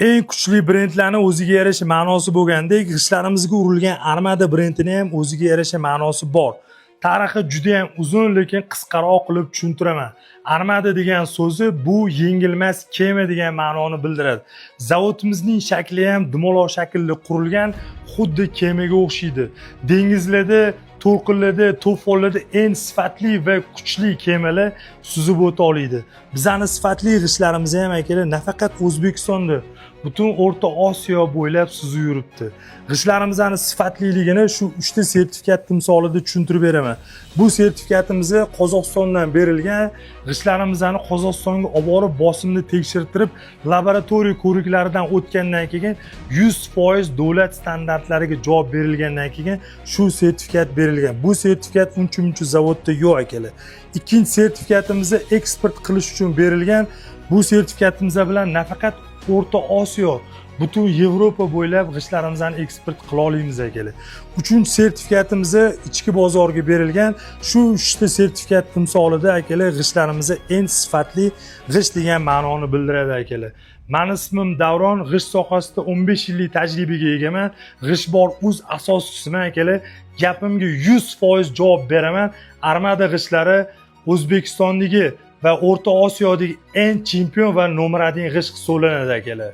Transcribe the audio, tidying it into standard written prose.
Eng kuchli brendlarni o'ziga yarasha ma'nosi bo'lgandek, g'ishtlarimizga urilgan Armada brendini ham o'ziga yarasha ma'nosi bor. Tarixi juda ham uzun, lekin qisqaroq qilib tushuntiraman. Armada degan so'zi bu yengilmas kema degan ma'noni bildiradi. Zavodimizning shakli ham dumaloq shaklda qurilgan, xuddi kemaga o'xshaydi. Dengizlarda, to'lqinlarda, to'fonlarda eng sifatli va kuchli kemalar suzib o'ta oladi. Bizning sifatli g'ishtlarimiz ham akalar nafaqat O'zbekistonda, butun O'rta Osiyo bo'ylab suzib yuribdi. G'ishtlarimizning sifatliligini shu 3 ta sertifikat timsolida tushuntirib beraman. Bu sertifikatimiz Qozog'istondan berilgan, g'ishtlarimizni Qozog'istonga olib borib bosimni tekshirtirib, laboratoriya ko'riklaridan o'tgandan keyin 100% davlat standartlariga javob berilgandan keyin shu sertifikat berilgan. Bu sertifikat uncha-muncha zavodda yo'q akalar. Ikkinchi sertifikatimiz eksport qilish uchun berilgan. Bu sertifikatimiz bilan nafaqat O'rta Osiyo, butun Yevropa bo'ylab g'ishtlarimizni eksport qila olamiz akalar. Uchinchi sertifikatimiz ichki bozorga berilgan. Shu 3 ta sertifikat timsolida akalar g'ishtlarimiz eng sifatli g'isht degan ma'noni bildiradi akalar. Meni ismim Davron, g'isht sohasida 15 yillik tajribaga egaman. G'ishtbor uz asoschisiman akalar. Gapimga 100% javob beraman. Armada g'ishtlari O'zbekistondagi va O'rta Osiyodagi eng chempion va nomer 1 g'isht hisoblanadi akalar.